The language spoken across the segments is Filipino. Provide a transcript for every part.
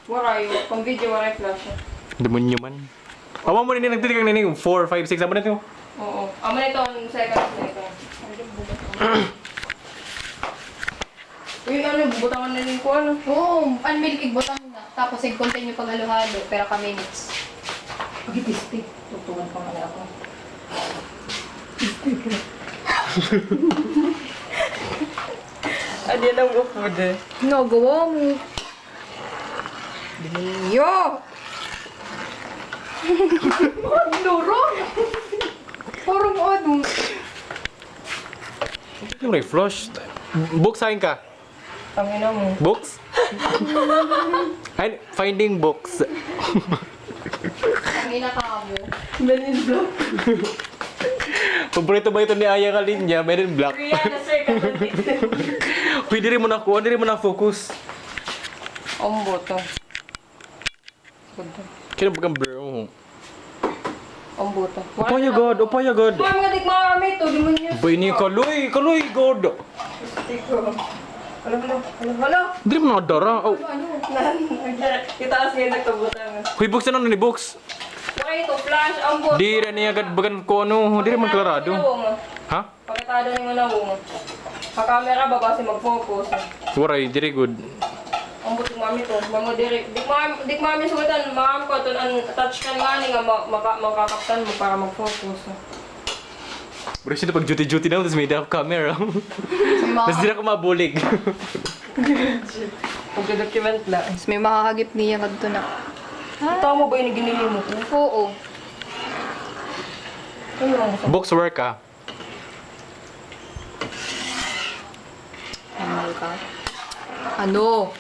Waray, kung video waray flash. Demonyo man. Awa mo rin nagtitig ang nining 4, 5, 6 naman ito. Oo. Amo na ito, second. Uy, ano, bubutangan na rin ko, ano? Oo, unmilkig butang na. Tapos continue pag halo-halo, pero ka minutes. Pag-ipistik. Tutungan pa nga ako. Adi lang upod eh. No, gawa mo. Yo! Luro! Parang ano? Yung ray flush. Books sain ka. Tangina mo. Books? Ay, finding books. Ang inakabo. Men in Black. Paborito ba ito ni Aya Kalinya? Men in Black. Rihanna second. Pwede rin mo na kuha, hindi rin mo na focus. Ombo to. Kaya ba kang blur? Ombo to. Upaya God, upaya God. Mga mga digmarami to, di mo niyo. Bay ni kaloy God. Hala. Hindi mo nakadara. Oh. Itaas ngayon nagtabutan. Huy, books na ni books. Okay, ito, flash, ombo. Di rin niya agad bagan ko ano, di rin magklarado. Ha? Pagkatado ni mo na mo. Sa camera ba kasi mag-focus. Waray, di rin good. Ang buti mami to. Mga dik mami sugutan. Makam ko ito. Touch ka nga ni nga makakaptan mo para mag-focus. Bro, siya na pag duty na, tapos may dark camera. Tapos di na ako mabulig. Pag-document lang. May makakagip niya kadto na. Ito mo ba yung ginili mo ko? Oo. Ano lang mo sa... Books work ah. Ano ka? Ano?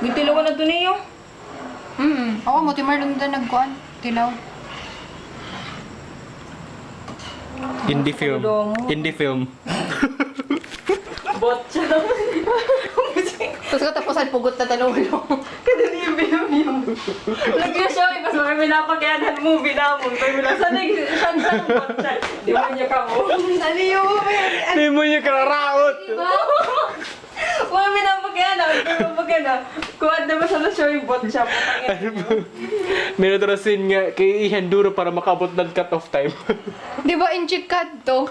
Gitilawan na ito niyo. Ako mo, timar lang na nagkuhan. Tilaw. Indie film. Indie film. Botcha. Tapos katapusan, pugot na tanong mo. Kadali yung biyam. Lagyan siya, ipas mga pinapagyanan movie na mo. Pero lang, saan ang botcha? Di mo niya ka mo. Ano yung Hindi mo niya kararaot. Mga pinapagyanan. Kuha na ba sa show yung botcha? Meron na scene nga kay Ihan Duro para makabot ng cut-off time. Di ba in chikad to?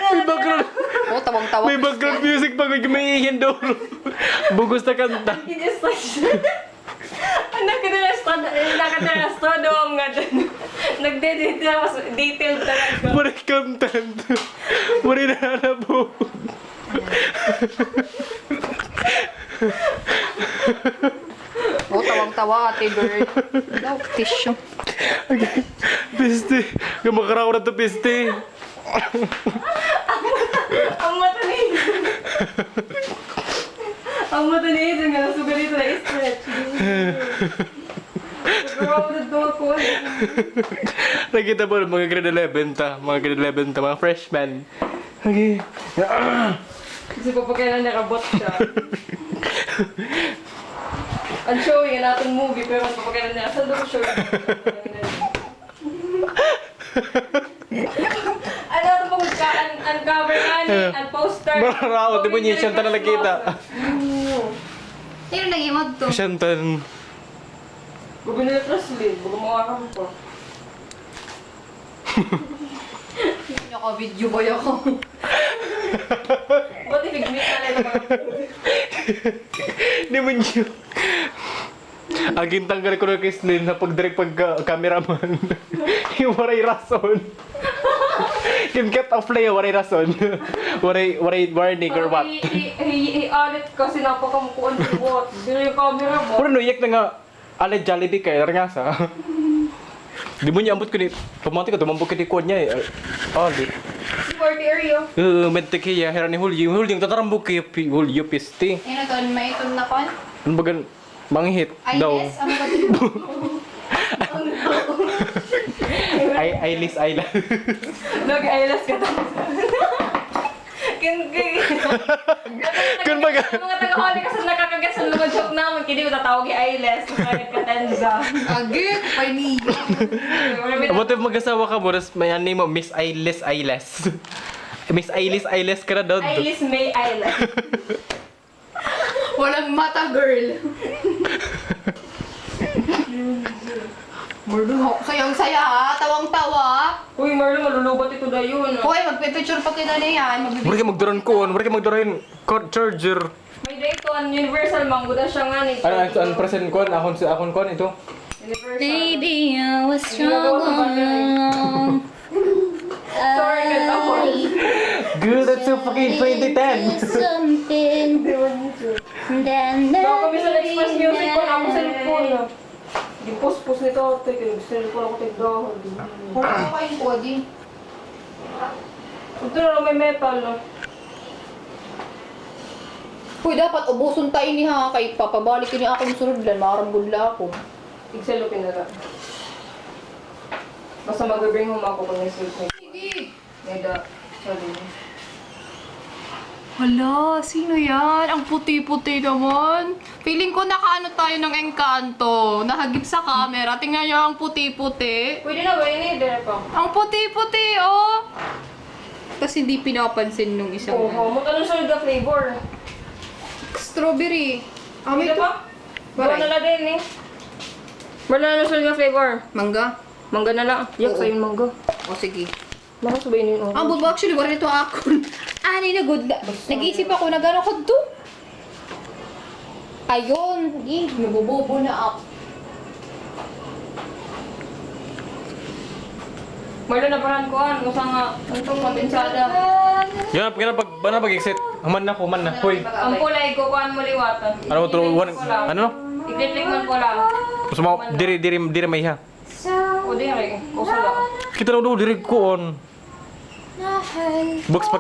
May background, Oo, tawang-tawa. may background music pag may Ihan Duro. Bugos na kanta. Nakatarasto doon nga dun. Nagde-detailed talaga. Pura content. Pura nanabo. Oo, tawang-tawa, ate girl. Daw, tissue. Piste. Kamakaraw na to, piste. Ang mata ni Ang mata ni Ethan nga nasuga dito na stretch. Grabe na doon ko. Nakita mo mga grade 11 ta. Mga grade 11 ta. Mga freshman. Okay. Kasi pa kailan nakabot siya. Ang showing nga natin movie pero pa kailan niya. Saan doon show? Ano ito pong uncover nga ni, unposter. Mararaot. Di mo niya siyang na nakita. Sino nag-imod to? Siyang Gubi nila Presley, bago makakam ko. Hindi ako video boy ako. Ba't i-figmate na lang naman? Di mo niya. Aging tanggal ko na kay Slin na pag-direct pag-cameraman. Yung waray rason. Yung cut off play, waray rason. Waray warning or what. I-audit kasi napakamukuan ni Bot. Dili yung camera mo. Puro nuyak na nga. Alay Jollibee kay Rangasa. Di mo niya ambot ko ni. Pumunti ko, tumambok ko ni kuwan niya eh. Oh, di. Party area. Medte kaya, hera ni Julio. Julio, tatarambok kayo, Julio, piste. Ano to, may itom na kon? Ano ba gan? Manghit Ay, daw. yes, ano ba dito? Eyeless, eyeless. Nag-eyeless ka to. Kun baga. Mga taga-holi kasi nakakagat sa mga joke namin. Kini ko tatawag yung eyeless. Nakakit ka tenza. Agit, pay niyo. Amote mag-asawa ka mo, tas may ano mo, Miss Eyeless, eyeless. Miss Eyeless, eyeless ka na daw. Eyeless may eyeless. Mata girl. Marlon, sayang-saya ha. Tawang-tawa. Uy, Marlon, malulubat ito na yun. Hoy, magpipicture pa kita na yan. Mura ka magduran ko, mura ka magduran charger. May date on Universal, mangguda siya nga ni. Ano present ko? Akon ko ito. Universal. Baby, I was Ginagawa sa strong. Sorry, kanta ko. Girl, that's so fucking 2010. Something. Then Baka kami sa Express Music ko na ako sa cellphone. Di post-post nito ate, kaya gusto nila ko ako tigdahon. Wala ko kayong body. Ito na lang may metal. Hoy, dapat ubuson tayo ni ha. Kay papabalik niya akong sunod lang. Marambula ako. Igsalupin na lang. Basta mag-bring home ako kung may sleep na. Sige. Neda, sorry. Hala, sino yan? Ang puti-puti naman. Feeling ko nakaano tayo ng engkanto. Nahagip sa camera. Tingnan niyo ang puti-puti. Pwede na ba yun? Dire pa. Ang puti-puti, oh! Kasi hindi pinapansin nung isang Oo, mo tanong sa the flavor. strawberry. Pwede pa? Bawa Baray. na lang din eh. Bawa na lang sa the flavor. Mangga? Mangga na lang. Yak Oo. sa'yo yung mangga. O sige. Baka sabihin yun. Ang bubo actually, wala nito ako. Ani na good. Nag-isip ako na gano'n ko to. Ayun. Nabubobo na ako. Marlo na parang kuhan. Kung saan nga, itong kondensada. Yan, pag-exit. Man na. Hoy. Ang kulay ko, kuhan mo liwatan. Ano mo turuan? Ano? I-click man ko lang. Gusto mo, diri may ha. O di rin. Kusa lang. Kita lang daw, diri ko on. Box pa